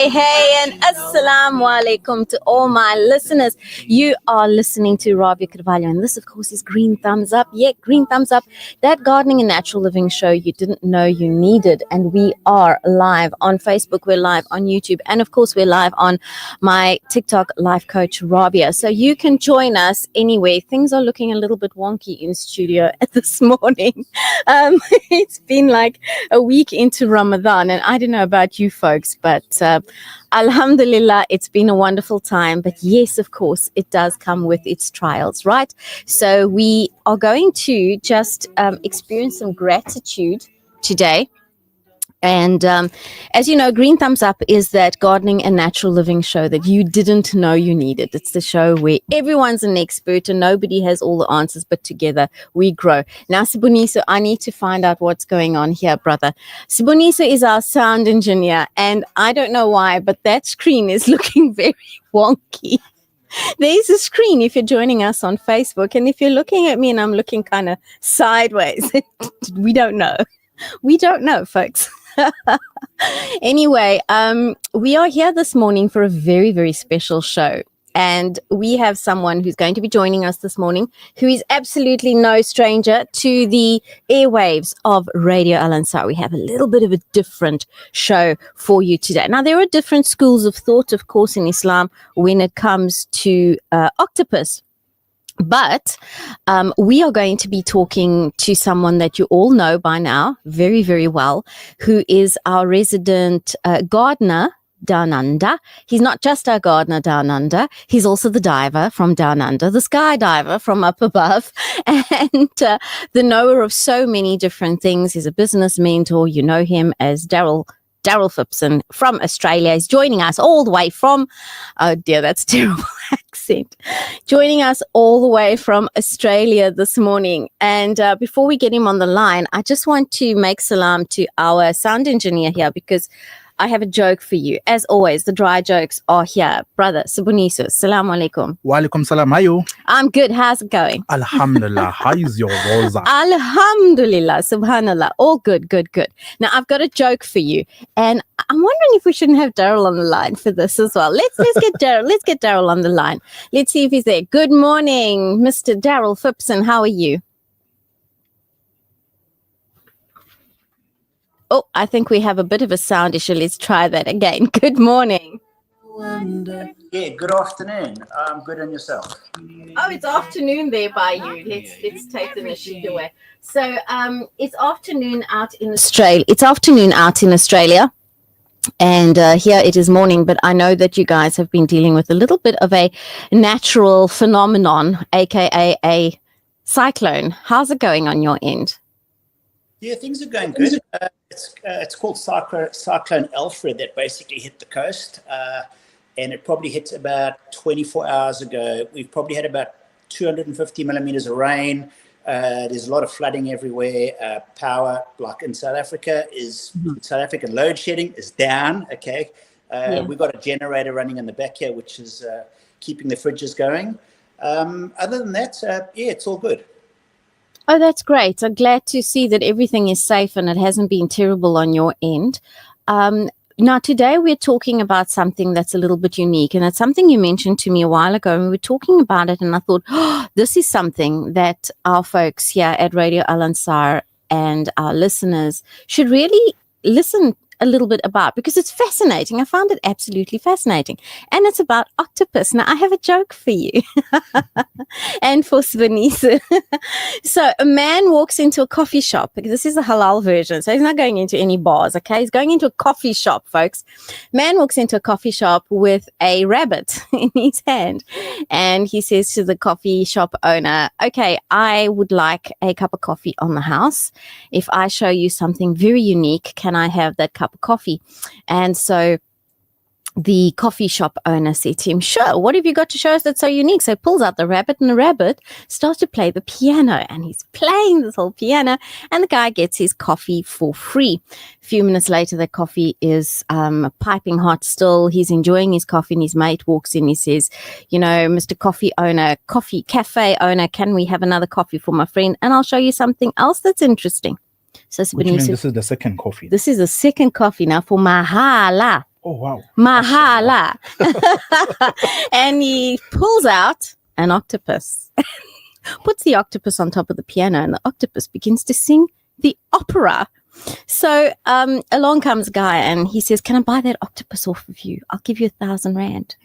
Hey, and assalamu alaikum to all my listeners. You are listening to Rabia Carvalho, and this, of course, is Green Thumbs Up. Yeah, Green Thumbs Up, that gardening and natural living show you didn't know you needed. And we are live on Facebook, we're live on YouTube, and of course, we're live on my TikTok life coach, Rabia. So you can join us anyway. Things are looking a little bit wonky in studio this morning. It's been like a week into Ramadan, and I don't know about you folks, but Alhamdulillah, it's been a wonderful time. But yes, of course, it does come with its trials, right? So we are going to just experience some gratitude today. And as you know, Green Thumbs Up is that gardening and natural living show that you didn't know you needed. It's the show where everyone's an expert and nobody has all the answers, but together we grow. Now, Siboniso, I need to find out what's going on here, brother. Siboniso is our sound engineer, and I don't know why, but that screen is looking very wonky. There's a screen if you're joining us on Facebook, and if you're looking at me and I'm looking kind of sideways, we don't know. We don't know, folks. Anyway, we are here this morning for a very, very special show. And we have someone who's going to be joining us this morning who is absolutely no stranger to the airwaves of Radio Al Ansar. We have a little bit of a different show for you today. Now, there are different schools of thought, of course, in Islam when it comes to octopus. But we are going to be talking to someone that you all know by now very, very well, who is our resident gardener down under. He's not just our gardener down under. He's also the diver from down under, the skydiver from up above, and the knower of so many different things. He's a business mentor. You know him as Daryl Phipson from Australia. Is joining us all the way from, oh dear, that's terrible accent. Joining us all the way from Australia this morning. And before we get him on the line, I just want to make salam to our sound engineer here, because I have a joke for you. As always, the dry jokes are here. Brother, Siboniso, assalamu alaikum. Wa alaikum salam. How are you? I'm good. How's it going? Alhamdulillah. How is your rosa? Alhamdulillah. Subhanallah. All good, good, good. Now, I've got a joke for you. And I'm wondering if we shouldn't have Daryl on the line for this as well. Let's get Daryl. Let's get Daryl on the line. Let's see if he's there. Good morning, Mr. Daryl Phipson. How are you? Oh, I think we have a bit of a sound issue. Let's try that again. Good morning. Yeah, good afternoon. I'm good, and yourself? Oh, it's afternoon there by you. Let's take the machine away. So it's afternoon out in Australia. And here it is morning, but I know that you guys have been dealing with a little bit of a natural phenomenon, aka a cyclone. How's it going on your end? Yeah, things are going good. It's called Cyclone Alfred that basically hit the coast, and it probably hit about 24 hours ago. We've probably had about 250 millimeters of rain. There's a lot of flooding everywhere. Power, like in South Africa, South African load shedding is down. Okay, We've got a generator running in the back here, which is keeping the fridges going. Other than that, it's all good. Oh, that's great. I'm glad to see that everything is safe and it hasn't been terrible on your end. Now, today we're talking about something that's a little bit unique, and it's something you mentioned to me a while ago, and we were talking about it, and I thought, this is something that our folks here at Radio Al Ansar and our listeners should really listen a little bit about, because it's fascinating. I found it absolutely fascinating. And it's about octopus. Now, I have a joke for you and for Siboniso. So a man walks into a coffee shop. This is a halal version, so he's not going into any bars, okay? He's going into a coffee shop, folks. Man walks into a coffee shop with a rabbit in his hand, and he says to the coffee shop owner, okay, I would like a cup of coffee on the house. If I show you something very unique, can I have that cup of coffee? And so the coffee shop owner said to him, sure, what have you got to show us that's so unique? So he pulls out the rabbit, and the rabbit starts to play the piano, and he's playing this whole piano, and the guy gets his coffee for free. A few minutes later, the coffee is piping hot still. He's enjoying his coffee, and his mate walks in. He says, Mr. Cafe owner, can we have another coffee for my friend? And I'll show you something else that's interesting. So Which means this is the second coffee. This is the second coffee now for Mahala. Oh, wow. Mahala. And he pulls out an octopus, puts the octopus on top of the piano, and the octopus begins to sing the opera. So along comes a guy and he says, "Can I buy that octopus off of you? I'll give you 1,000 rand."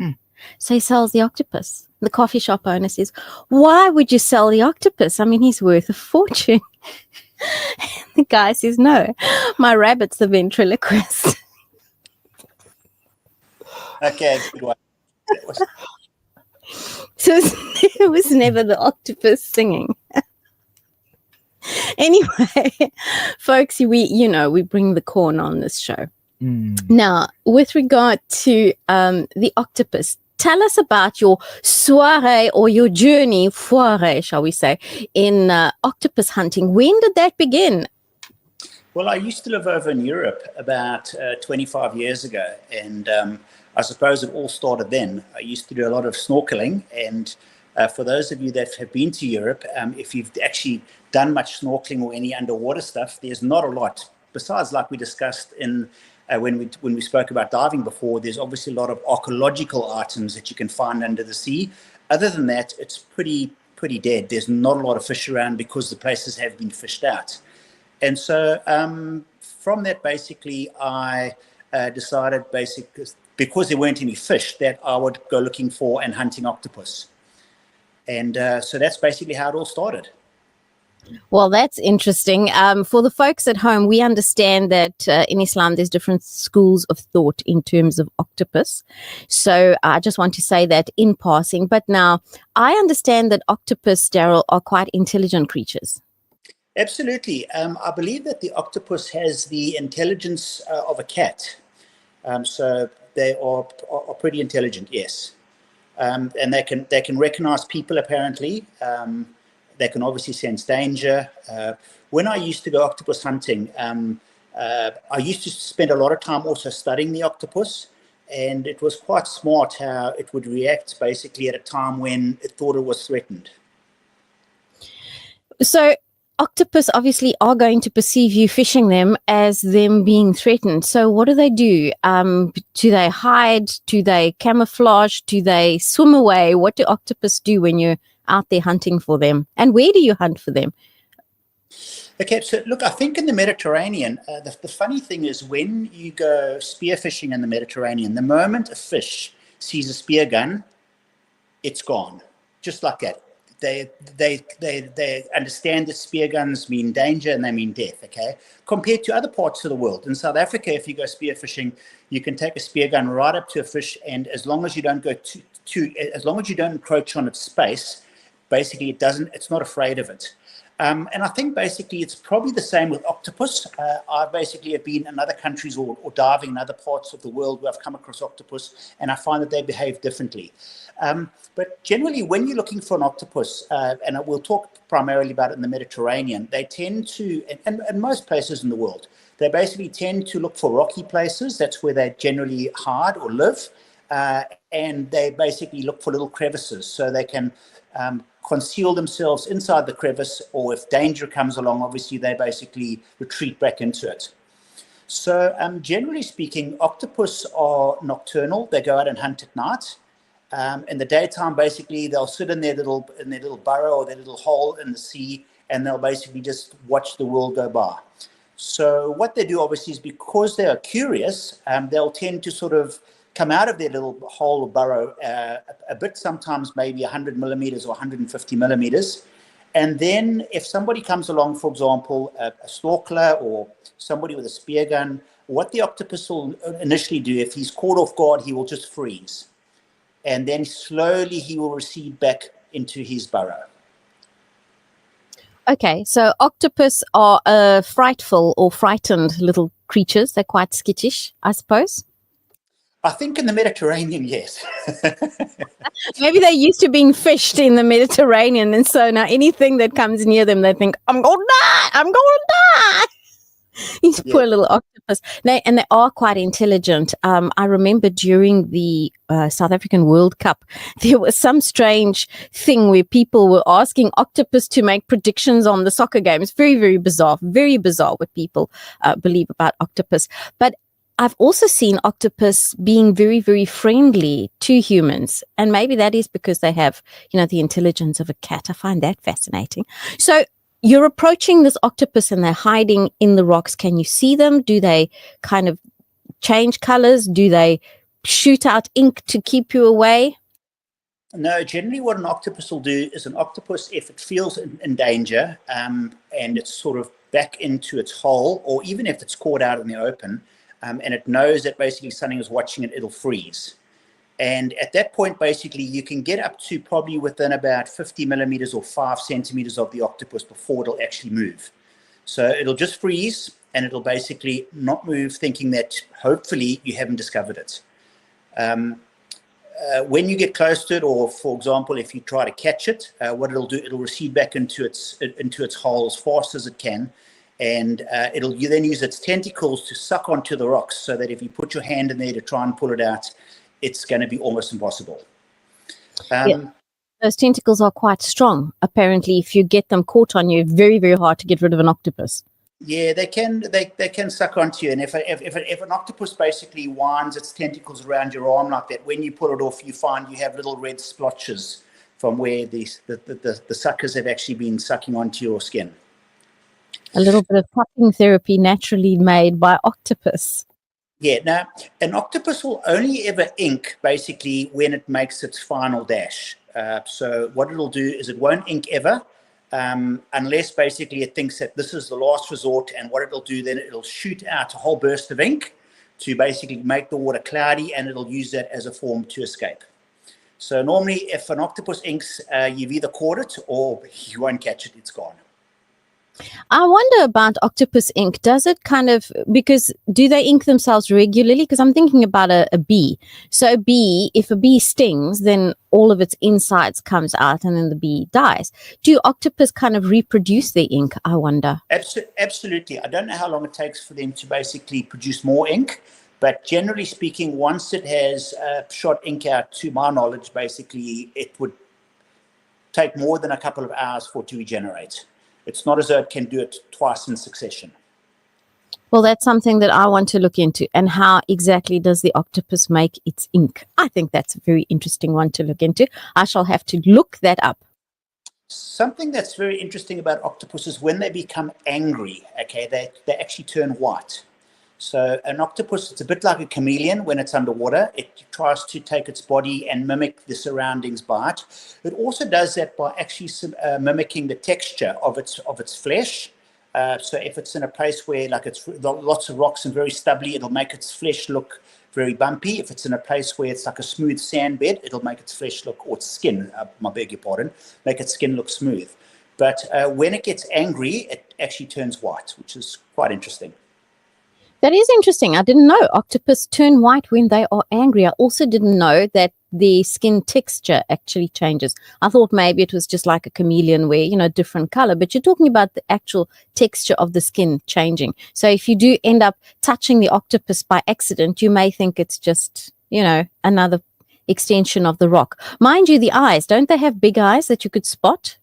So he sells the octopus. The coffee shop owner says, "Why would you sell the octopus? I mean, he's worth a fortune." The guy says, "No, my rabbit's the ventriloquist." Okay, good one. So it was never the octopus singing. Anyway, folks, we bring the corn on this show. Now, with regard to the octopus, tell us about your soiree or your journey, foire, shall we say, in octopus hunting. When did that begin? Well, I used to live over in Europe about 25 years ago, and I suppose it all started then. I used to do a lot of snorkeling, and for those of you that have been to Europe, if you've actually done much snorkeling or any underwater stuff, there's not a lot. Besides, like we discussed in when we spoke about diving before, there's obviously a lot of archaeological items that you can find under the sea. Other than that, it's pretty dead. There's not a lot of fish around because the places have been fished out. And so from that, basically, I decided, because there weren't any fish, that I would go looking for and hunting octopus. And so that's basically how it all started. Well, that's interesting. For the folks at home, we understand that in Islam, there's different schools of thought in terms of octopus. So I just want to say that in passing. But now I understand that octopus, Daryl, are quite intelligent creatures. Absolutely. I believe that the octopus has the intelligence of a cat. So they are pretty intelligent, yes. And they can recognize people, apparently. They can obviously sense danger. When I used to go octopus hunting, I used to spend a lot of time also studying the octopus, and it was quite smart how it would react basically at a time when it thought it was threatened. So octopus obviously are going to perceive you fishing them as them being threatened. So what do? Do they hide? Do they camouflage? Do they swim away? What do octopus do when you're out there hunting for them? And where do you hunt for them? Okay, so look, I think in the Mediterranean, the funny thing is when you go spearfishing in the Mediterranean, the moment a fish sees a spear gun, it's gone, just like that. They understand that spear guns mean danger and they mean death, okay? Compared to other parts of the world. In South Africa, if you go spearfishing, you can take a spear gun right up to a fish, and as long as you don't go as long as you don't encroach on its space, basically it's not afraid of it. And I think basically it's probably the same with octopus. I basically have been in other countries or diving in other parts of the world where I've come across octopus, and I find that they behave differently. But generally, when you're looking for an octopus, and we'll talk primarily about it in the Mediterranean, they tend to, and most places in the world, they basically tend to look for rocky places. That's where they generally hide or live. And they basically look for little crevices so they can conceal themselves inside the crevice, or if danger comes along, obviously they basically retreat back into it. So generally speaking, octopus are nocturnal. They go out and hunt at night. In the daytime, basically, they'll sit in their little burrow or their little hole in the sea, and they'll basically just watch the world go by. So what they do, obviously, is because they are curious, they'll tend to sort of come out of their little hole or burrow a bit, sometimes maybe 100 millimeters or 150 millimeters. And then if somebody comes along, for example, a snorkeler or somebody with a spear gun, what the octopus will initially do, if he's caught off guard, he will just freeze. And then slowly he will recede back into his burrow. Okay, so octopus are frightful or frightened little creatures. They're quite skittish, I suppose. I think in the Mediterranean, yes. Maybe they're used to being fished in the Mediterranean, and so now anything that comes near them, they think, I'm going to die! I'm going to die! These poor little octopus. They are quite intelligent. I remember during the South African World Cup, there was some strange thing where people were asking octopus to make predictions on the soccer game. It's very, very bizarre what people believe about octopus. But I've also seen octopus being very, very friendly to humans. And maybe that is because they have, the intelligence of a cat. I find that fascinating. So you're approaching this octopus and they're hiding in the rocks. Can you see them? Do they kind of change colors? Do they shoot out ink to keep you away? No, generally what an octopus will do is an octopus, if it feels in danger and it's sort of back into its hole, or even if it's caught out in the open, and it knows that basically something is watching it, it'll freeze. And at that point, basically, you can get up to probably within about 50 millimeters or 5 centimeters of the octopus before it'll actually move. So it'll just freeze and it'll basically not move, thinking that hopefully you haven't discovered it. When you get close to it, or for example, if you try to catch it, what it'll do, it'll recede back into its hole as fast as it can. And you then use its tentacles to suck onto the rocks, so that if you put your hand in there to try and pull it out, it's going to be almost impossible. Those tentacles are quite strong. Apparently, if you get them caught on you, very, very hard to get rid of an octopus. Yeah, they can suck onto you. And if an octopus basically winds its tentacles around your arm like that, when you pull it off, you find you have little red splotches from where the suckers have actually been sucking onto your skin. A little bit of cupping therapy naturally made by octopus. Yeah, now an octopus will only ever ink basically when it makes its final dash. So what it'll do is it won't ink ever unless basically it thinks that this is the last resort. And what it'll do then, it'll shoot out a whole burst of ink to basically make the water cloudy, and it'll use that as a form to escape. So normally if an octopus inks, you've either caught it or you won't catch it, it's gone. I wonder about octopus ink. Does it because do they ink themselves regularly? Because I'm thinking about a bee. So if a bee stings, then all of its insides comes out and then the bee dies. Do octopus kind of reproduce their ink, I wonder? Absolutely. I don't know how long it takes for them to basically produce more ink, but generally speaking, once it has shot ink out, to my knowledge, basically it would take more than a couple of hours for it to regenerate. It's not as though it can do it twice in succession. Well, that's something that I want to look into. And how exactly does the octopus make its ink? I think that's a very interesting one to look into. I shall have to look that up. Something that's very interesting about octopuses, when they become angry, okay, they actually turn white. So an octopus, it's a bit like a chameleon when it's underwater. It tries to take its body and mimic the surroundings by it. It also does that by actually mimicking the texture of its flesh. So if it's in a place where like it's lots of rocks and very stubbly, it'll make its flesh look very bumpy. If it's in a place where it's like a smooth sand bed, it'll make its flesh look, or its skin, make its skin look smooth. But when it gets angry, it actually turns white, which is quite interesting. That is interesting. I didn't know octopus turn white when they are angry. I also didn't know that the skin texture actually changes. I thought maybe it was just like a chameleon where, different color, but you're talking about the actual texture of the skin changing. So if you do end up touching the octopus by accident, you may think it's just, another extension of the rock. Mind you, the eyes, don't they have big eyes that you could spot?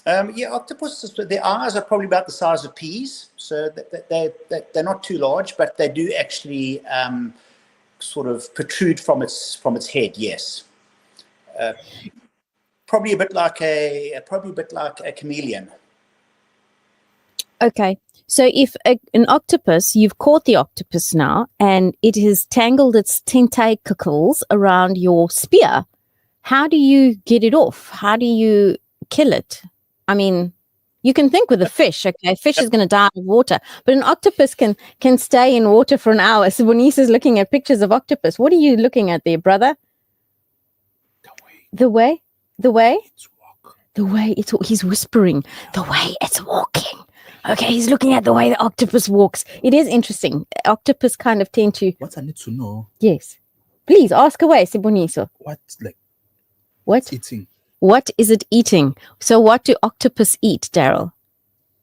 Yeah, octopuses, their eyes are probably about the size of peas, so they're not too large, but they do actually sort of protrude from its head. Yes, probably a bit like a chameleon. Okay, so if an octopus, you've caught the octopus now, and it has tangled its tentacles around your spear, how do you get it off? How do you kill it? I mean, you can think with a fish, okay? Fish is going to die of water, but an octopus can stay in water for an hour. So Bernice is looking at pictures of octopus. What are you looking at there, brother? The way he's whispering, the way it's walking. Okay, he's looking at the way the octopus walks. It is interesting. Octopus kind of tend to. What I need to know. Yes, please ask away, Siboniso. What eating? What is it eating? So what do octopus eat, Daryl?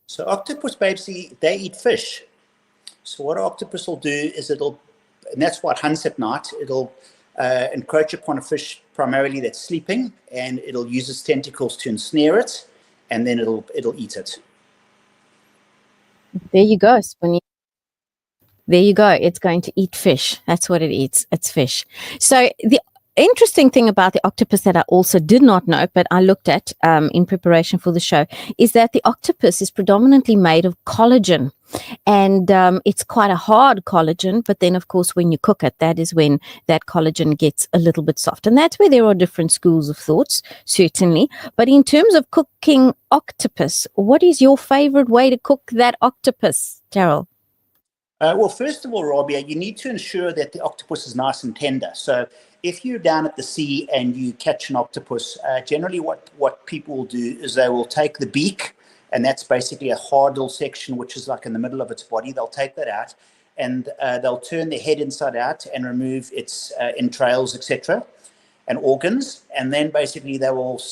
So octopus, basically, they eat fish. So what an octopus will do is and that's what hunts at night, it'll encroach upon a fish primarily that's sleeping, and it'll use its tentacles to ensnare it, and then it'll eat it. There you go, Spoonie. There you go. It's going to eat fish. That's what it eats. It's fish. So the interesting thing about the octopus that I also did not know, but I looked at in preparation for the show, is that the octopus is predominantly made of collagen. And it's quite a hard collagen, but then, of course, when you cook it, that is when that collagen gets a little bit soft. And that's where there are different schools of thoughts, certainly. But in terms of cooking octopus, what is your favorite way to cook that octopus, Daryl? Well, first of all, Rabia, you need to ensure that the octopus is nice and tender. So if you're down at the sea and you catch an octopus, generally what people will do is they will take the beak, and that's basically a hard little section which is like in the middle of its body. They'll take that out, and they'll turn the head inside out and remove its entrails, etc., and organs. And then basically they will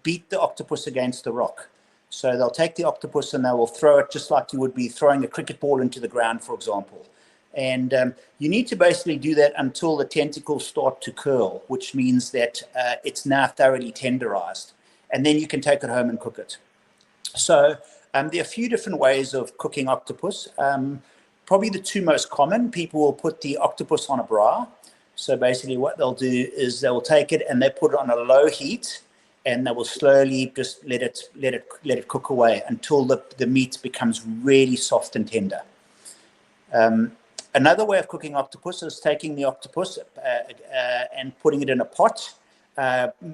beat the octopus against the rock. So they'll take the octopus and they will throw it just like you would be throwing a cricket ball into the ground, for example. And you need to basically do that until the tentacles start to curl, which means that it's now thoroughly tenderized. And then you can take it home and cook it. So there are a few different ways of cooking octopus. Probably the two most common, people will put the octopus on a braai. So basically what they'll do is they will take it and they put it on a low heat, and they will slowly just let it cook away until the meat becomes really soft and tender. Another way of cooking octopus is taking the octopus and putting it in a pot,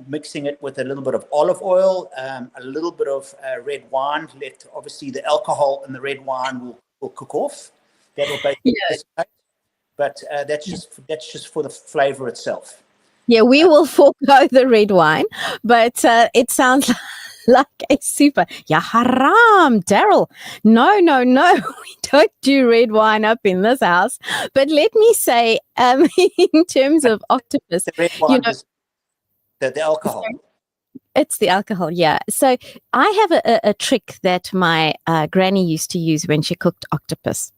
mixing it with a little bit of olive oil, a little bit of red wine. Obviously the alcohol in the red wine will cook off. That will basically dissipate, but that's just for the flavor itself. Yeah, we will forego the red wine, but it sounds like a super, ya haram, Daryl. No, we don't do red wine up in this house. But let me say, in terms of octopus, the red wine is the alcohol. It's the alcohol, yeah. So I have a trick that my granny used to use when she cooked octopus.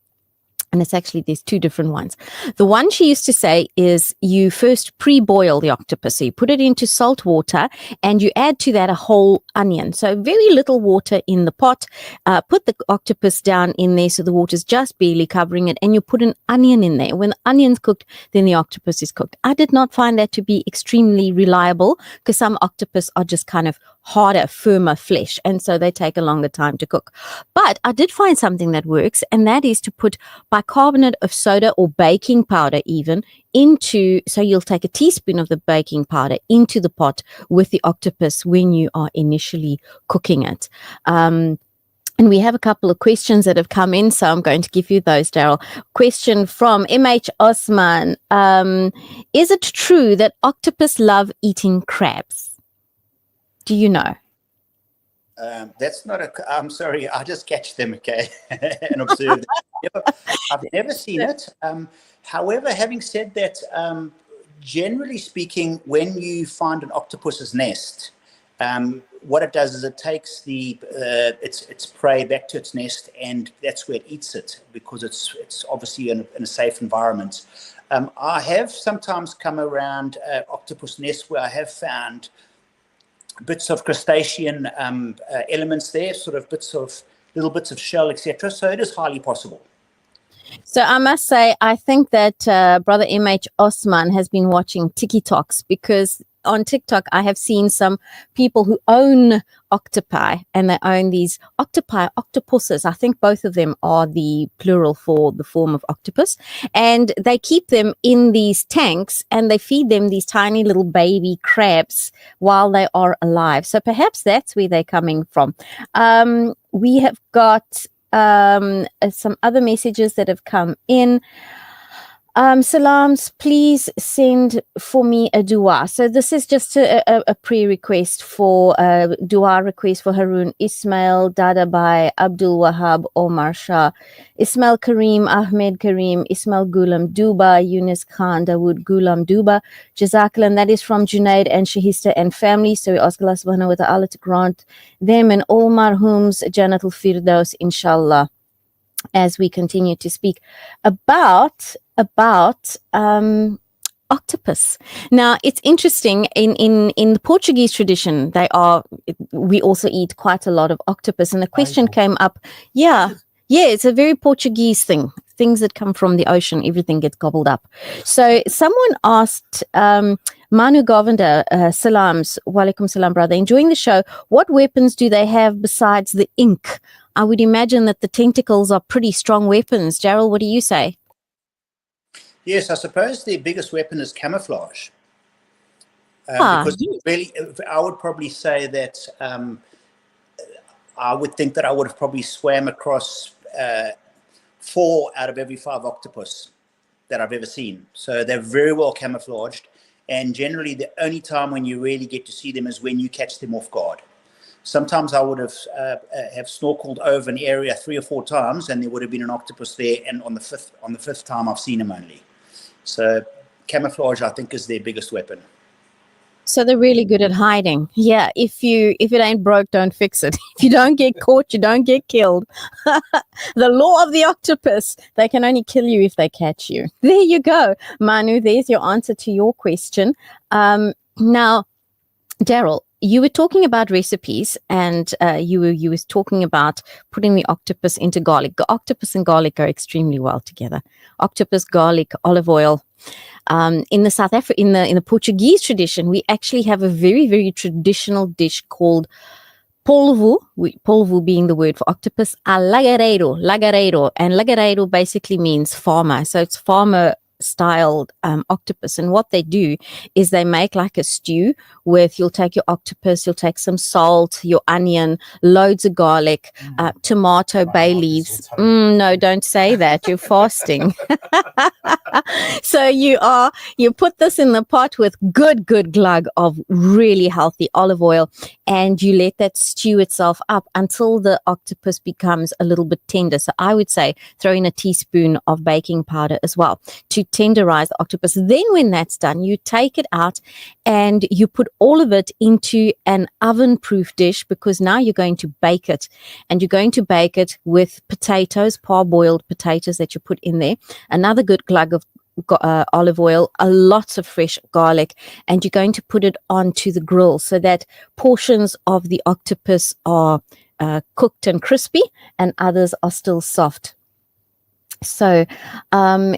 And it's actually, there's two different ones. The one she used to say is you first pre-boil the octopus. So you put it into salt water and you add to that a whole onion. So very little water in the pot. Put the octopus down in there so the water's just barely covering it. And you put an onion in there. When the onion's cooked, then the octopus is cooked. I did not find that to be extremely reliable because some octopus are just kind of harder, firmer flesh, and so they take a longer time to cook. But I did find something that works, and that is to put bicarbonate of soda or baking powder even into, so you'll take a teaspoon of the baking powder into the pot with the octopus when you are initially cooking it. And we have a couple of questions that have come in, so I'm going to give you those, Daryl. Question from MH Osman. Is it true that octopus love eating crabs? Do you know? That's not I'm sorry, I just catch them, okay, and observe them. I've never seen it. However, having said that, generally speaking, when you find an octopus's nest, what it does is it takes its prey back to its nest, and that's where it eats it because it's obviously in a safe environment. I have sometimes come around octopus nests where I have found bits of crustacean elements there, sort of little bits of shell, etc. So it is highly possible. So I must say, I think that Brother MH Osman has been watching TikToks, because on TikTok I have seen some people who own octopi, and they own these octopuses. I think both of them are the plural for the form of octopus, and they keep them in these tanks and they feed them these tiny little baby crabs while they are alive. So perhaps that's where they're coming from. We have got some other messages that have come in. Salams, please send for me a dua. So this is just a pre-request for dua request for Haroon Ismail, Dadabai, Abdul Wahab, Omar Shah, Ismail Kareem, Ahmed Kareem, Ismail Gulam Duba, Yunus Khan, Dawood Gulam Duba, Jazakallah. And that is from Junaid and Shahista and family. So we ask Allah subhanahu wa ta'ala to grant them and all marhums Janatul Firdaus, inshallah, as we continue to speak about octopus. Now, it's interesting, in the Portuguese tradition, we also eat quite a lot of octopus, and the question came up, it's a very Portuguese thing. things that come from the ocean, everything gets gobbled up. So someone asked, Manu Govinda, salams, walaikum salam, brother, enjoying the show. What weapons do they have besides the ink? I would imagine that the tentacles are pretty strong weapons. Gerald, what do you say? Yes, I suppose their biggest weapon is camouflage. Because really, I would probably say that I would think that I would have probably swam across 4 out of every 5 octopus that I've ever seen. So they're very well camouflaged. And generally, the only time when you really get to see them is when you catch them off guard. Sometimes I would have snorkeled over an area 3 or 4 times, and there would have been an octopus there. And on the fifth time, I've seen them only. So camouflage, I think, is their biggest weapon. So they're really good at hiding. Yeah, if it ain't broke, don't fix it. If you don't get caught, you don't get killed. The law of the octopus. They can only kill you if they catch you. There you go, Manu. There's your answer to your question. Now, Daryl, you were talking about recipes, and you were talking about putting the octopus into garlic. Octopus and garlic go extremely well together. Octopus, garlic, olive oil. In the South Africa, in the Portuguese tradition, we actually have a very, very traditional dish called polvo. Polvo being the word for octopus. Lagareiro, and lagareiro basically means farmer. So it's farmer styled octopus, and what they do is they make like a stew with, you'll take your octopus, you'll take some salt, your onion, loads of garlic, tomato, bay leaves. No, don't say that, you're fasting. So you put this in the pot with good glug of really healthy olive oil, and you let that stew itself up until the octopus becomes a little bit tender. So I would say throw in a teaspoon of baking powder as well to tenderize the octopus. Then when that's done, you take it out and you put all of it into an oven-proof dish, because now you're going to bake it, and you're going to bake it with potatoes, parboiled potatoes that you put in there, another good glug of olive oil, lots of fresh garlic, and you're going to put it onto the grill so that portions of the octopus are cooked and crispy and others are still soft. So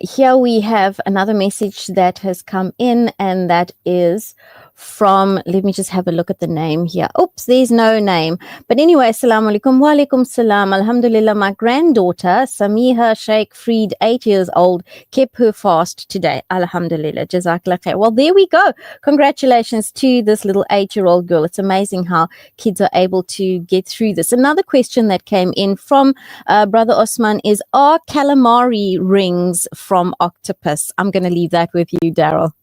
here we have another message that has come in, and that is from, let me just have a look at the name here. Oops, there's no name. But anyway, assalamu alaikum, wa alaikum salam. Alhamdulillah, my granddaughter, Samiha Sheikh Freed, 8 years old, kept her fast today. Alhamdulillah, jazakallah khair. Well, there we go. Congratulations to this little 8-year-old girl. It's amazing how kids are able to get through this. Another question that came in from Brother Osman is, are calamari rings from octopus? I'm going to leave that with you, Daryl.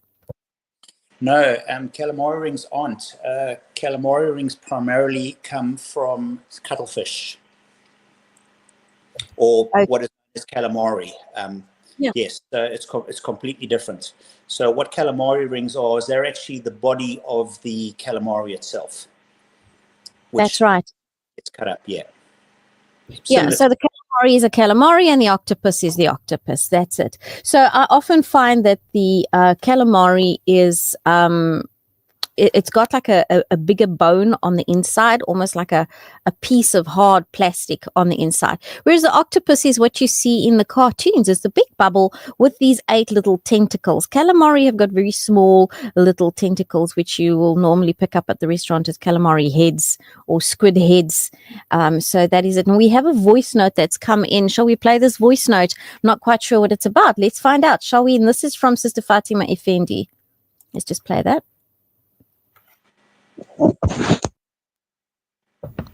No, calamari rings aren't. Calamari rings primarily come from cuttlefish, or what is known as calamari. Yes, it's completely different. So what calamari rings are is they're actually the body of the calamari itself. That's right. It's cut up, yeah. Yeah, so the calamari is a calamari and the octopus is the octopus. That's it. So I often find that the calamari is it's got like a bigger bone on the inside, almost like a piece of hard plastic on the inside. Whereas the octopus is what you see in the cartoons. It's the big bubble with these 8 little tentacles. Calamari have got very small little tentacles, which you will normally pick up at the restaurant as calamari heads or squid heads. So that is it. And we have a voice note that's come in. Shall we play this voice note? Not quite sure what it's about. Let's find out, shall we? And this is from Sister Fatima Effendi. Let's just play that.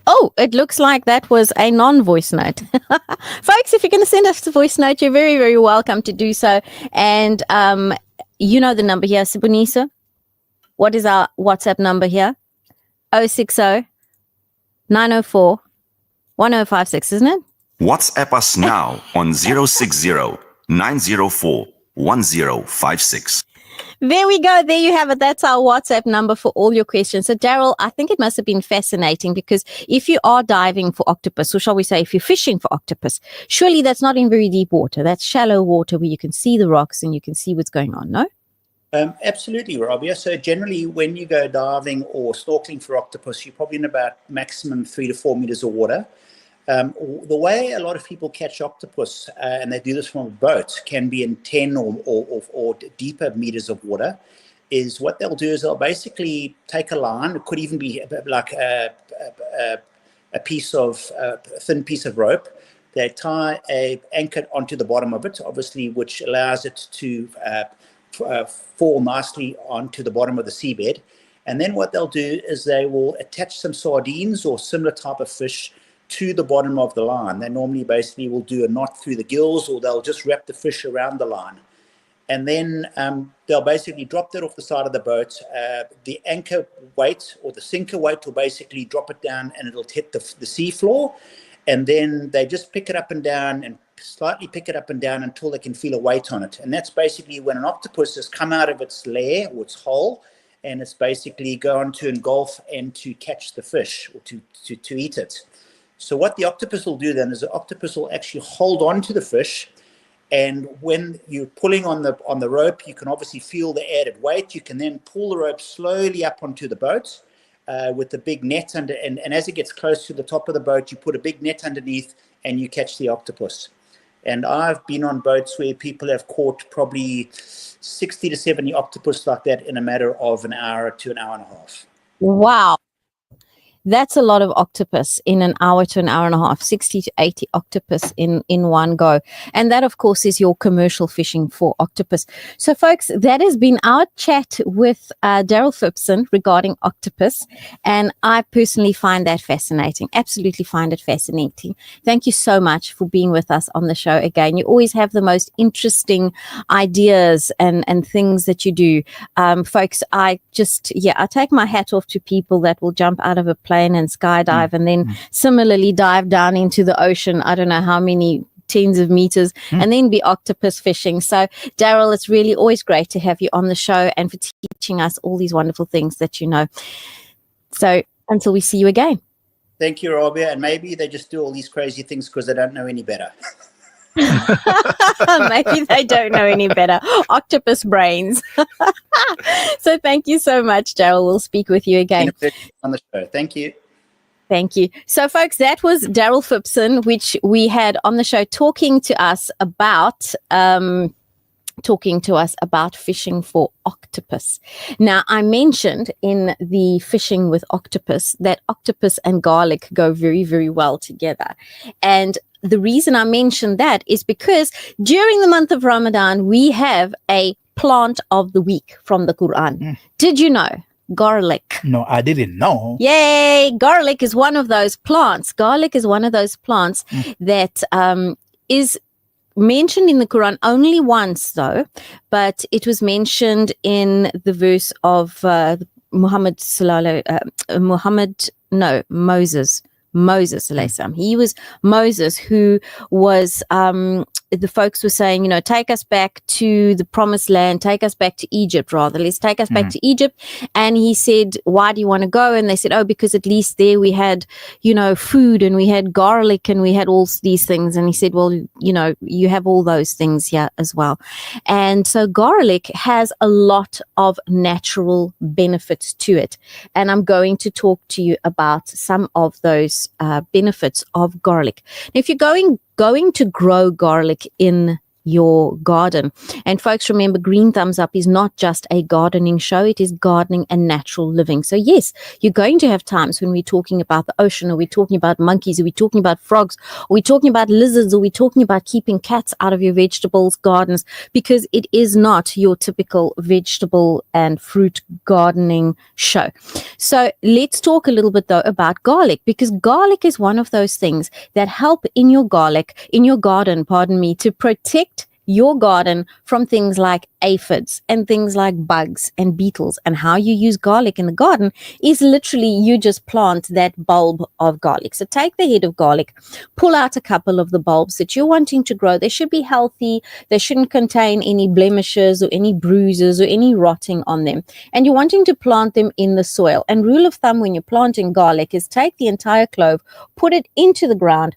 Oh, it looks like that was a non-voice note. Folks, if you're going to send us a voice note, you're very, very welcome to do so. And you know the number here, Sibunisa. What is our WhatsApp number here? 060 904 1056, isn't it? WhatsApp us now on 060 904 1056. There we go. There you have it. That's our WhatsApp number for all your questions. So, Daryl, I think it must have been fascinating, because if you are diving for octopus, or shall we say if you're fishing for octopus, surely that's not in very deep water. That's shallow water where you can see the rocks and you can see what's going on, no? Absolutely, Rabia. So generally when you go diving or snorkeling for octopus, you're probably in about maximum 3 to 4 meters of water. The way a lot of people catch octopus, and they do this from a boat, can be in 10 or deeper meters of water, is what they'll do is they'll basically take a line. It could even be like a thin piece of rope. They tie a anchor onto the bottom of it, obviously, which allows it to fall nicely onto the bottom of the seabed. And then what they'll do is they will attach some sardines or similar type of fish to the bottom of the line. They normally basically will do a knot through the gills, or they'll just wrap the fish around the line. And then they'll basically drop that off the side of the boat. The anchor weight or the sinker weight will basically drop it down, and it'll hit the sea floor. And then they just pick it up and down and slightly pick it up and down until they can feel a weight on it. And that's basically when an octopus has come out of its lair or its hole, and it's basically going to engulf and to catch the fish or to eat it. So what the octopus will do then is the octopus will actually hold on to the fish. And when you're pulling on the rope, you can obviously feel the added weight. You can then pull the rope slowly up onto the boat with the big net under, and as it gets close to the top of the boat, you put a big net underneath and you catch the octopus. And I've been on boats where people have caught probably 60 to 70 octopus like that in a matter of an hour to an hour and a half. Wow. That's a lot of octopus in an hour to an hour and a half, 60 to 80 octopus in one go. And that, of course, is your commercial fishing for octopus. So, folks, that has been our chat with Daryl Phipson regarding octopus. And I personally find that fascinating, absolutely find it fascinating. Thank you so much for being with us on the show again. You always have the most interesting ideas and things that you do. Folks, I take my hat off to people that will jump out of a plane and skydive and then similarly dive down into the ocean, I don't know how many tens of meters, and then be octopus fishing. So Daryl, it's really always great to have you on the show and for teaching us all these wonderful things that you know. So until we see you again. Thank you, Rabia. And maybe they just do all these crazy things because they don't know any better. Maybe they don't know any better. Octopus brains. So thank you so much, Daryl. We'll speak with you again on the show. Thank you. Thank you. So, folks, that was Daryl Phipson, which we had on the show talking to us about fishing for octopus. Now, I mentioned in the fishing with octopus that octopus and garlic go very, very well together. And the reason I mentioned that is because during the month of Ramadan, we have a plant of the week from the Quran. Did you know? Garlic. No, I didn't know. Yay! Garlic is one of those plants. Garlic is one of those plants that is mentioned in the Quran only once, though, but it was mentioned in the verse of Moses. He was Moses who was, the folks were saying, take us back to the promised land, take us back to Egypt rather. Let's take us back to Egypt. And he said, why do you want to go? And they said, oh, because at least there we had, food and we had garlic and we had all these things. And he said, well, you have all those things here as well. And so garlic has a lot of natural benefits to it. And I'm going to talk to you about some of those benefits of garlic. Now, if you're going to grow garlic in your garden. And folks, remember, Green Thumbs Up is not just a gardening show, it is gardening and natural living. So yes, you're going to have times when we're talking about the ocean, or we're talking about monkeys, or we're talking about frogs, or we're talking about lizards, or we're talking about keeping cats out of your vegetables gardens, because it is not your typical vegetable and fruit gardening show. So let's talk a little bit though about garlic, because garlic is one of those things that help in your garden, to protect your garden from things like aphids and things like bugs and beetles. And how you use garlic in the garden is literally you just plant that bulb of garlic. So take the head of garlic, pull out a couple of the bulbs that you're wanting to grow. They should be healthy. They shouldn't contain any blemishes or any bruises or any rotting on them. And you're wanting to plant them in the soil. And rule of thumb when you're planting garlic is take the entire clove, put it into the ground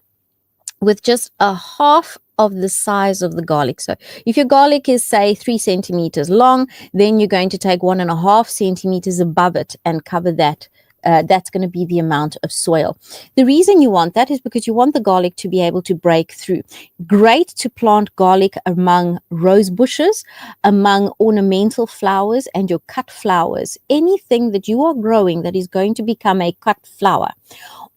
with just a half of the size of the garlic. So if your garlic is, say, 3 centimeters long, then you're going to take 1.5 centimeters above it and cover that that's going to be the amount of soil. The reason you want that is because you want the garlic to be able to break through. Great to plant garlic among rose bushes, among ornamental flowers and your cut flowers. Anything that you are growing that is going to become a cut flower,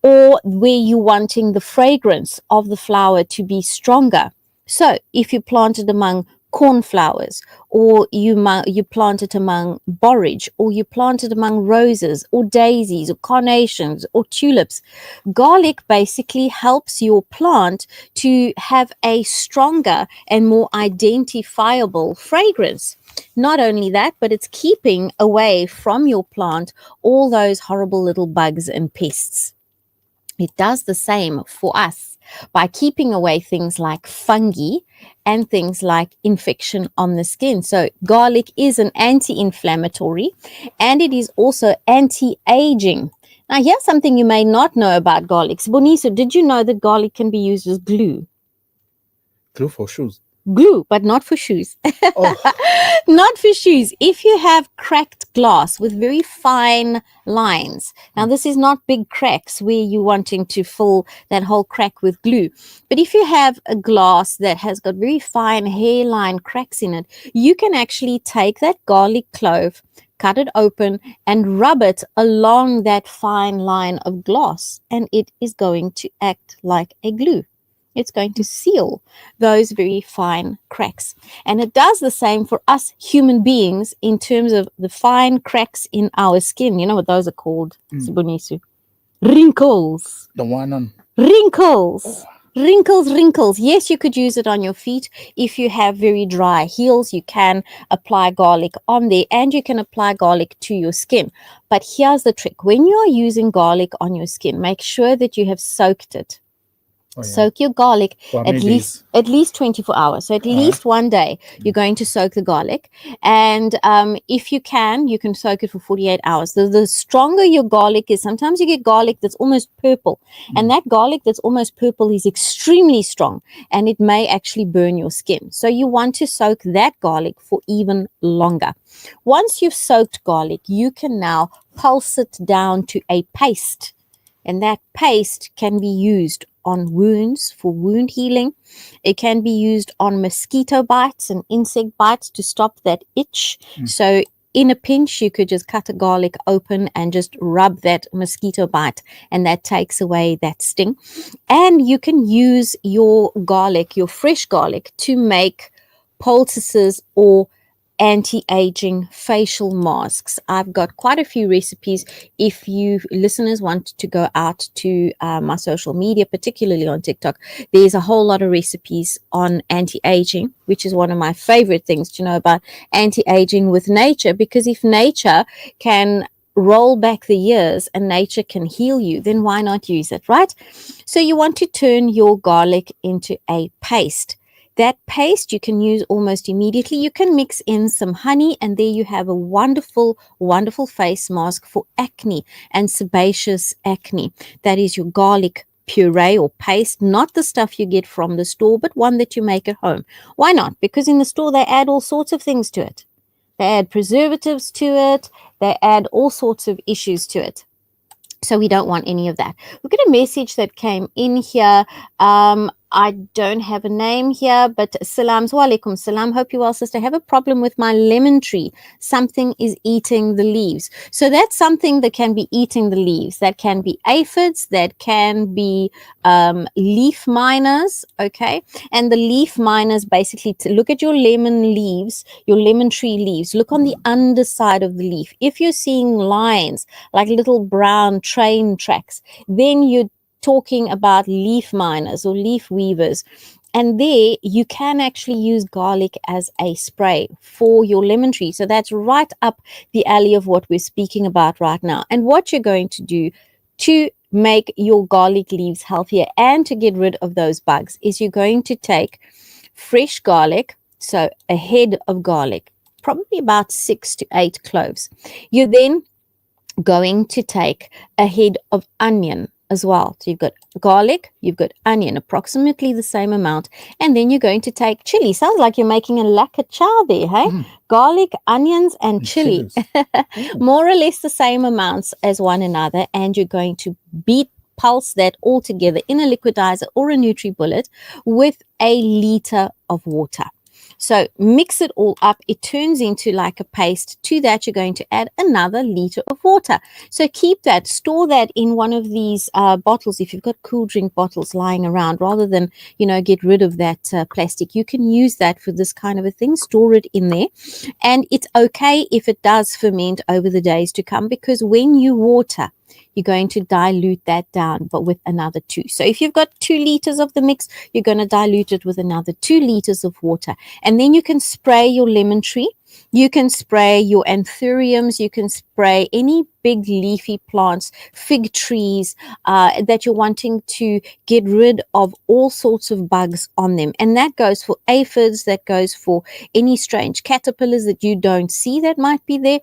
or where you're wanting the fragrance of the flower to be stronger. So if you plant it among cornflowers, or you plant it among borage, or you plant it among roses or daisies or carnations or tulips, garlic basically helps your plant to have a stronger and more identifiable fragrance. Not only that, but it's keeping away from your plant all those horrible little bugs and pests. It does the same for us by keeping away things like fungi and things like infection on the skin. So garlic is an anti-inflammatory, and it is also anti-aging. Now, here's something you may not know about garlic. Boniso, did you know that garlic can be used as glue? Glue for shoes. Glue, but not for shoes. Oh. Not for shoes. If you have cracked glass with very fine lines, now this is not big cracks where you're wanting to fill that whole crack with glue, but if you have a glass that has got very fine hairline cracks in it, you can actually take that garlic clove, cut it open, and rub it along that fine line of glass, and it is going to act like a glue. It's going to seal those very fine cracks. And it does the same for us human beings in terms of the fine cracks in our skin. You know what those are called, Sibonisu? Wrinkles. The one on. Wrinkles. Wrinkles. Yes, you could use it on your feet. If you have very dry heels, you can apply garlic on there, and you can apply garlic to your skin. But here's the trick. When you are using garlic on your skin, make sure that you have soaked it. Oh, yeah. Soak your garlic For at many least 24 hours. So at least one day you're going to soak the garlic, and if you can soak it for 48 hours. The stronger your garlic is, sometimes you get garlic that's almost purple, and that garlic that's almost purple is extremely strong, and it may actually burn your skin. So you want to soak that garlic for even longer. Once you've soaked garlic, you can now pulse it down to a paste, and that paste can be used on wounds for wound healing. It can be used on mosquito bites and insect bites to stop that itch. So in a pinch, you could just cut a garlic open and just rub that mosquito bite, and that takes away that sting. And you can use your garlic, your fresh garlic, to make poultices or anti-aging facial masks. I've got quite a few recipes. If you listeners want to go out to my social media, particularly on TikTok, there's a whole lot of recipes on anti-aging, which is one of my favorite things to know about anti-aging with nature, because if nature can roll back the years and nature can heal you, then why not use it, right? So you want to turn your garlic into a paste. That paste you can use almost immediately. You can mix in some honey, and there you have a wonderful, wonderful face mask for acne and sebaceous acne. That is your garlic puree or paste, not the stuff you get from the store, but one that you make at home. Why not? Because in the store they add all sorts of things to it. They add preservatives to it. They add all sorts of issues to it. So we don't want any of that. We've got a message that came in here. I don't have a name here, but salams wa alaikum salam. Hope you well, sister. I have a problem with my lemon tree. Something is eating the leaves. So that's something that can be eating the leaves. That can be aphids. That can be leaf miners. Okay. And the leaf miners basically look at your lemon leaves, your lemon tree leaves. Look on the underside of the leaf. If you're seeing lines like little brown train tracks, then you're talking about leaf miners or leaf weavers. And there you can actually use garlic as a spray for your lemon tree. So that's right up the alley of what we're speaking about right now. And what you're going to do to make your garlic leaves healthier and to get rid of those bugs is you're going to take fresh garlic, so a head of garlic, probably about 6 to 8 cloves. You're then going to take a head of onion. as well. So you've got garlic, you've got onion, approximately the same amount. And then you're going to take chili. Sounds like you're making a laka chow there, hey? Garlic, onions, and chili. More or less the same amounts as one another. And you're going to pulse that all together in a liquidizer or a NutriBullet with a liter of water. So mix it all up. It turns into like a paste. To that, you're going to add another liter of water. So keep that, store that in one of these bottles. If you've got cool drink bottles lying around, rather than, get rid of that plastic, you can use that for this kind of a thing. Store it in there. And it's okay if it does ferment over the days to come, because when you water, you're going to dilute that down, but with another 2. So if you've got 2 liters of the mix, you're going to dilute it with another 2 liters of water. And then you can spray your lemon tree. You can spray your anthuriums. You can spray any big leafy plants, fig trees that you're wanting to get rid of all sorts of bugs on them. And that goes for aphids, that goes for any strange caterpillars that you don't see that might be there.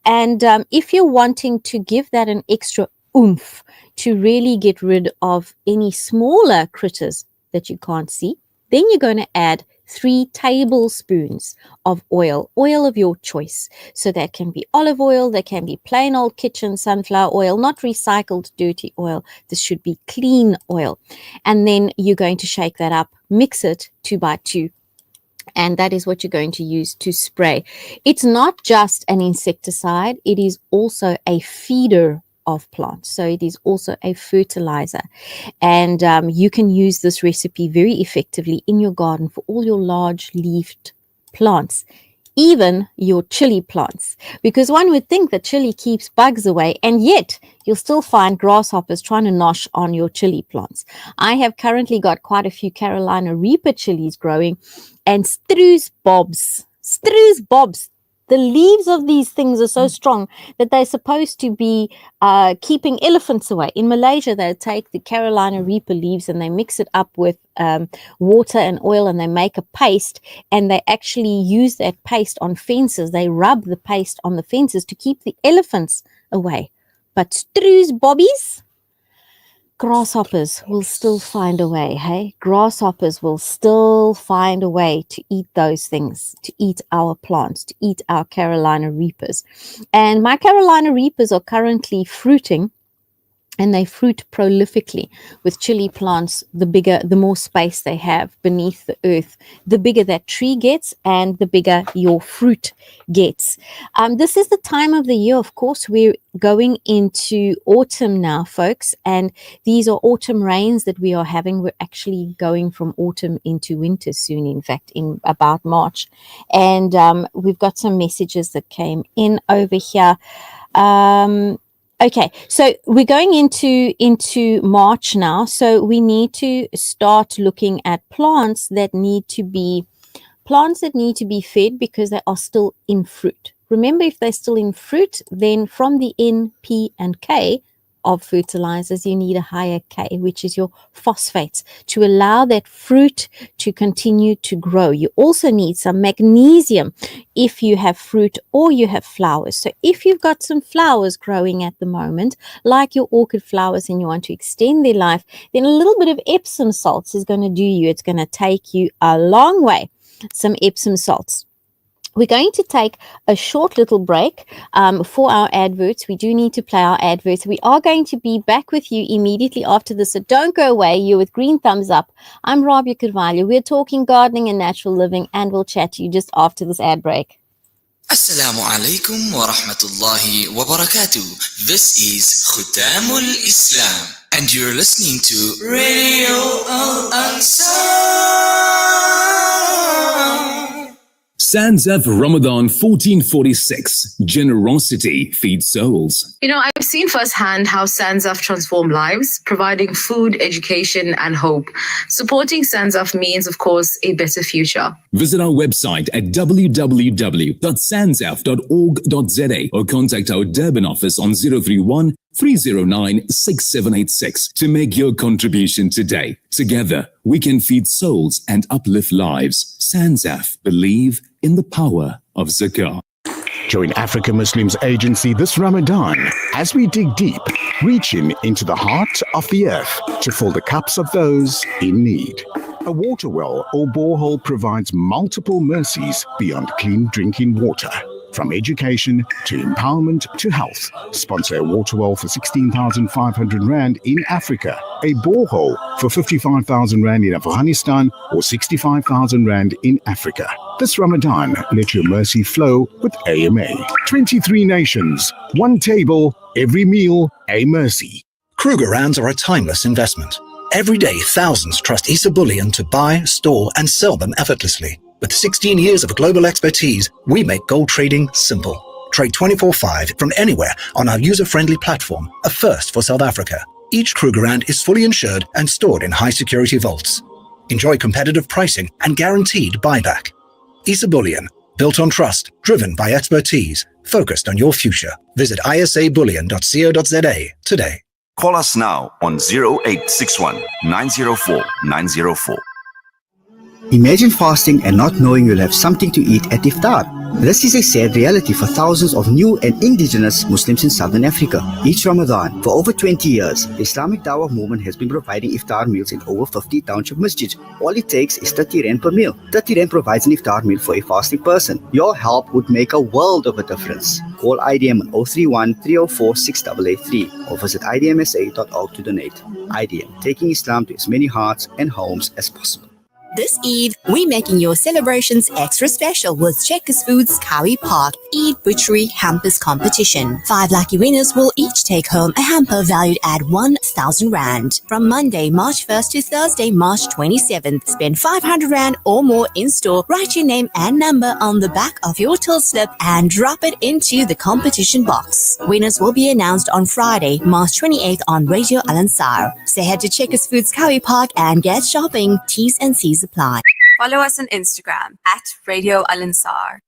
And if you're wanting to give that an extra oomph to really get rid of any smaller critters that you can't see, then you're going to add 3 tablespoons of oil of your choice. So that can be olive oil, that can be plain old kitchen sunflower oil, not recycled dirty oil. This should be clean oil. And then you're going to shake that up, mix it 2 by 2. And that is what you're going to use to spray. It's not just an insecticide. It is also a feeder of plants. So it is also a fertilizer. And you can use this recipe very effectively in your garden for all your large leafed plants, even your chili plants, because one would think that chili keeps bugs away, and yet you'll still find grasshoppers trying to nosh on your chili plants. I have currently got quite a few Carolina Reaper chilies growing, and strews bobs. The leaves of these things are so strong that they're supposed to be keeping elephants away. In Malaysia, they take the Carolina Reaper leaves and they mix it up with water and oil, and they make a paste, and they actually use that paste on fences. They rub the paste on the fences to keep the elephants away. But strews bobbies, grasshoppers will still find a way, hey? Grasshoppers will still find a way to eat those things, to eat our plants, to eat our Carolina Reapers. And my Carolina Reapers are currently fruiting, and they fruit prolifically. With chili plants, the more space they have beneath the earth, the bigger that tree gets and the bigger your fruit gets. This is the time of the year, of course, we're going into autumn now, folks, and these are autumn rains that we are having. We're actually going from autumn into winter soon, in fact, in about March. And we've got some messages that came in over here. Okay, so we're going into March now, so we need to start looking at plants that need to be fed because they are still in fruit. Remember, if they're still in fruit, then from the N, P, and K of fertilizers, you need a higher K, which is your phosphates, to allow that fruit to continue to grow. You also need some magnesium if you have fruit or you have flowers. So if you've got some flowers growing at the moment, like your orchid flowers, and you want to extend their life, then a little bit of Epsom salts is going to do you. It's going to take you a long way. Some Epsom salts. We're going to take a short little break for our adverts. We do need to play our adverts. We are going to be back with you immediately after this, so don't go away. You're with Green Thumbs Up. I'm Rabia Carvalho. We're talking gardening and natural living, and we'll chat to you just after this ad break. Assalamu alaikum wa rahmatullahi wa barakatuh. This is Khutamul Islam, and you're listening to Radio Al-Ansar. Sands-F Ramadan 1446. Generosity feeds souls. You know, I've seen firsthand how Sands-F transform lives, providing food, education, and hope. Supporting Sands-F means, of course, a better future. Visit our website at www.sandsaf.org.za or contact our Durban office on 031 309 6786 to make your contribution today. Together, we can feed souls and uplift lives. Sands-F, believe in the power of Zakah. Join Africa Muslims Agency this Ramadan as we dig deep, reaching into the heart of the earth to fill the cups of those in need. A water well or borehole provides multiple mercies beyond clean drinking water. From education to empowerment to health. Sponsor a water well for 16,500 Rand in Africa, a borehole for 55,000 Rand in Afghanistan, or 65,000 Rand in Africa. This Ramadan, let your mercy flow with AMA. 23 nations, one table, every meal, a mercy. Krugerrands are a timeless investment. Every day, thousands trust Issa Bullion to buy, store, and sell them effortlessly. With 16 years of global expertise, we make gold trading simple. Trade 24/5 from anywhere on our user-friendly platform, a first for South Africa. Each Krugerrand is fully insured and stored in high-security vaults. Enjoy competitive pricing and guaranteed buyback. Issa Bullion, built on trust, driven by expertise, focused on your future. Visit isabullion.co.za today. Call us now on 0861 904 904. Imagine fasting and not knowing you'll have something to eat at iftar. This is a sad reality for thousands of new and indigenous Muslims in Southern Africa. Each Ramadan, for over 20 years, the Islamic Dawah movement has been providing iftar meals in over 50 township masjids. All it takes is 30 Rand per meal. 30 Rand provides an iftar meal for a fasting person. Your help would make a world of a difference. Call IDM on 031 304 6883 or visit idmsa.org to donate. IDM, taking Islam to as many hearts and homes as possible. This Eid, we're making your celebrations extra special with Checkers Foods Cowie Park Eid Butchery Hampers Competition. 5 lucky winners will each take home a hamper valued at 1,000 Rand. From Monday, March 1st to Thursday, March 27th, spend 500 Rand or more in store, write your name and number on the back of your till slip and drop it into the competition box. Winners will be announced on Friday, March 28th on Radio Al Ansar. Say head to Checkers Foods Cowie Park and get shopping. T's and C's apply. Follow us on Instagram at Radio Al Ansar.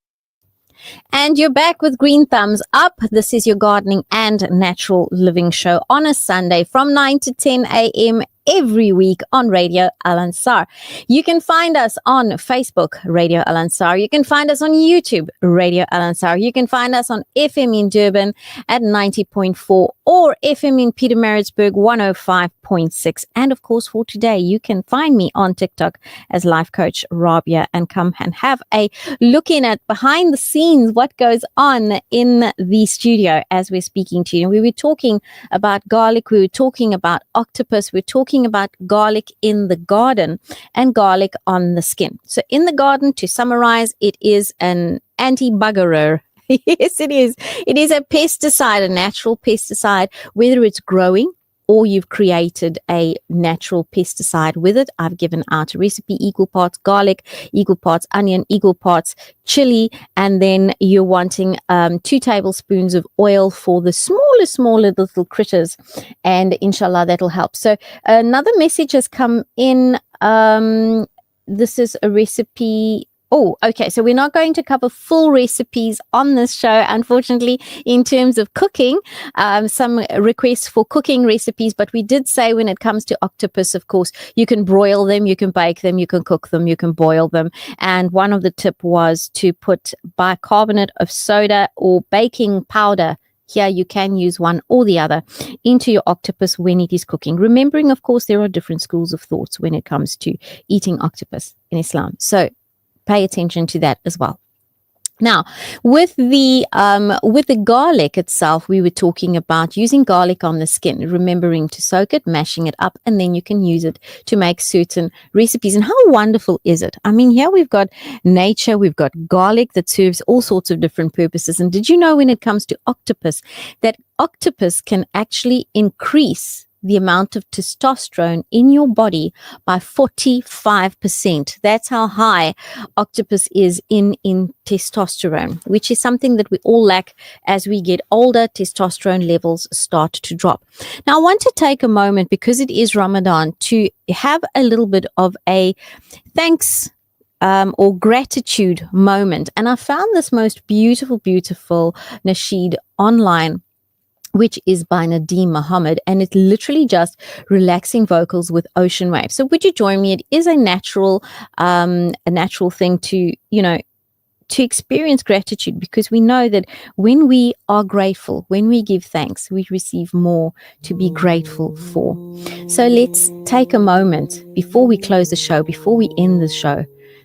And you're back with Green Thumbs Up. This is your gardening and natural living show on a Sunday from 9 to 10 a.m. every week on Radio Al Ansar. You can find us on Facebook, Radio Al Ansar. You can find us on YouTube, Radio Al Ansar. You can find us on FM in Durban at 90.4 or FM in Pietermaritzburg 105.6. And of course, for today, you can find me on TikTok as Life Coach Rabia and come and have a look in at behind the scenes, what goes on in the studio as we're speaking to you. And we were talking about garlic. We were talking about octopus. We're talking about garlic in the garden and garlic on the skin. So in the garden, to summarize, it is an anti-buggerer. Yes, it is. It is a pesticide, a natural pesticide, whether it's growing or you've created a natural pesticide with it. I've given out a recipe, equal parts garlic, equal parts onion, equal parts chili, and then you're wanting 2 tablespoons of oil for the smaller little critters, and inshallah that'll help. So another message has come in. This is a recipe. Oh, okay. So we're not going to cover full recipes on this show, unfortunately, in terms of cooking. Some requests for cooking recipes, but we did say when it comes to octopus, of course, you can broil them, you can bake them, you can cook them, you can boil them. And one of the tip was to put bicarbonate of soda or baking powder. Here you can use one or the other into your octopus when it is cooking. Remembering, of course, there are different schools of thoughts when it comes to eating octopus in Islam. So pay attention to that as well. Now, with the garlic itself, we were talking about using garlic on the skin, remembering to soak it, mashing it up, and then you can use it to make certain recipes. And how wonderful is it? I mean, here we've got nature, we've got garlic that serves all sorts of different purposes. And did you know when it comes to octopus, that octopus can actually increase the amount of testosterone in your body by 45%. That's how high octopus is in testosterone, which is something that we all lack as we get older. Testosterone levels start to drop. Now, I want to take a moment, because it is Ramadan, to have a little bit of a thanks or gratitude moment. And I found this most beautiful nasheed online, which is by Nadeem Muhammad, and it's literally just relaxing vocals with ocean waves. So would you join me? It is a natural thing to to experience gratitude, because we know that when we are grateful, when we give thanks, we receive more to be grateful for. So let's take a moment before we close the show, before we end the show,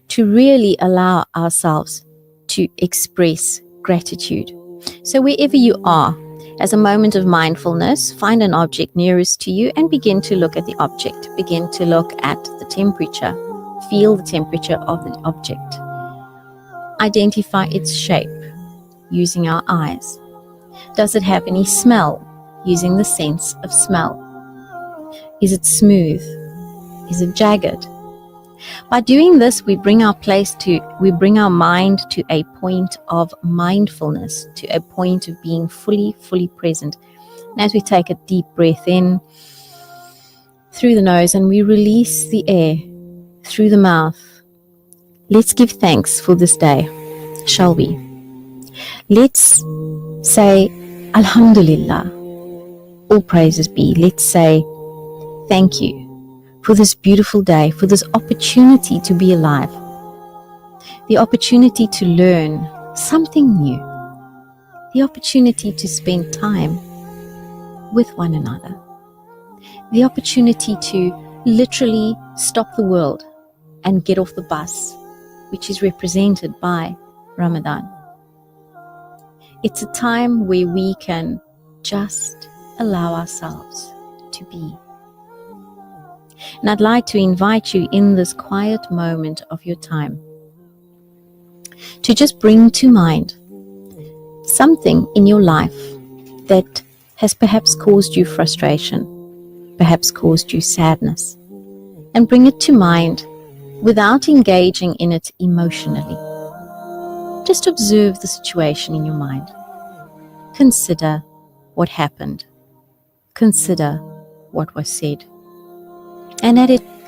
to really allow ourselves to express gratitude. So wherever you are, as a moment of mindfulness, find an object nearest to you and begin to look at the object. Begin to look at the temperature. Feel the temperature of the object. Identify its shape using our eyes. Does it have any smell? Using the sense of smell. Is it smooth? Is it jagged? By doing this, we bring our mind to a point of mindfulness, to a point of being fully present. And as we take a deep breath in through the nose and we release the air through the mouth, let's give thanks for this day, shall we? Let's say, Alhamdulillah, all praises be. Let's say, thank you for this beautiful day, for this opportunity to be alive, the opportunity to learn something new, the opportunity to spend time with one another, the opportunity to literally stop the world and get off the bus, which is represented by Ramadan. It's a time where we can just allow ourselves to be. And I'd like to invite you in this quiet moment of your time to just bring to mind something in your life that has perhaps caused you frustration, perhaps caused you sadness, and bring it to mind without engaging in it emotionally. Just observe the situation in your mind. Consider what happened. Consider what was said. And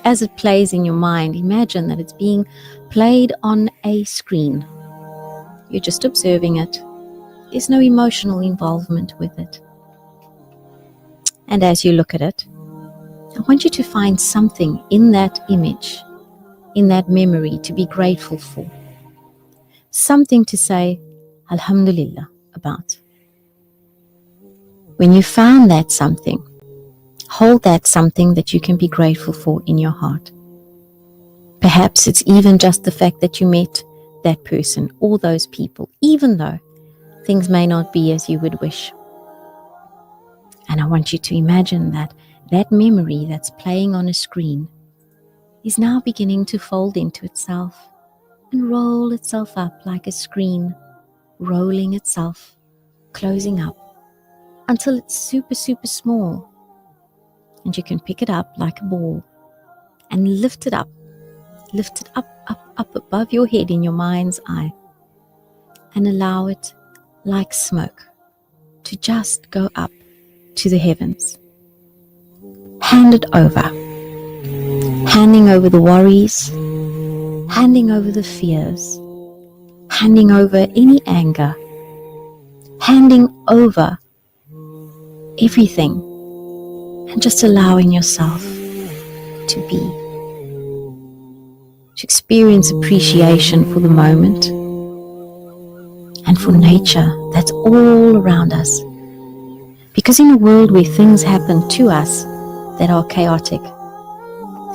as it plays in your mind, imagine that it's being played on a screen. You're just observing it. There's no emotional involvement with it. And as you look at it, I want you to find something in that image, in that memory, to be grateful for. Something to say Alhamdulillah about. When you found that something, hold that something that you can be grateful for in your heart. Perhaps it's even just the fact that you met that person or those people, even though things may not be as you would wish. And I want you to imagine that that memory that's playing on a screen is now beginning to fold into itself and roll itself up like a screen, rolling itself, closing up until it's super small. And you can pick it up like a ball and lift it up above your head in your mind's eye, and allow it like smoke to just go up to the heavens. Hand it over, handing over the worries, handing over the fears, handing over any anger, handing over everything, and just allowing yourself to be, to experience appreciation for the moment and for nature that's all around us. Because in a world where things happen to us that are chaotic,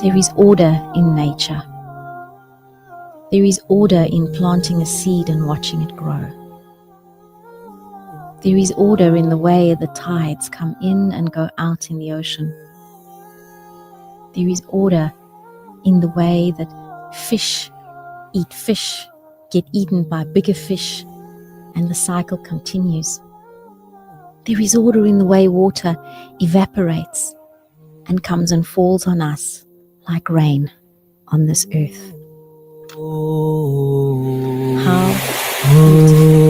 there is order in nature. There is order in planting a seed and watching it grow. There is order in the way the tides come in and go out in the ocean. There is order in the way that fish eat fish, get eaten by bigger fish, and the cycle continues. There is order in the way water evaporates and comes and falls on us like rain on this earth. How beautiful.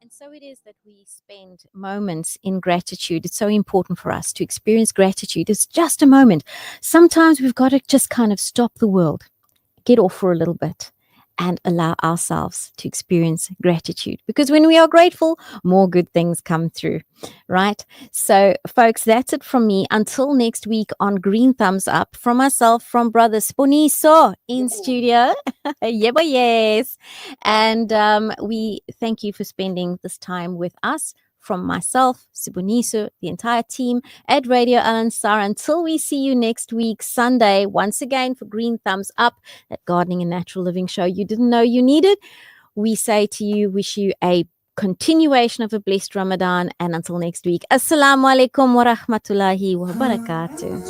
And so it is that we spend moments in gratitude. It's so important for us to experience gratitude. It's just a moment. Sometimes we've got to just kind of stop the world, get off for a little bit, and allow ourselves to experience gratitude. Because when we are grateful, more good things come through, right? So, folks, that's it from me. Until next week on Green Thumbs Up, from myself, from Brother Sponiso in studio. Yes. And we thank you for spending this time with us. From myself, Siboniso, the entire team at Radio Al-Ansar. Until we see you next week, Sunday, once again for Green Thumbs Up, that gardening and natural living show you didn't know you needed. We say to you, wish you a continuation of a blessed Ramadan. And until next week, Assalamu alaikum wa rahmatullahi wa barakatuh.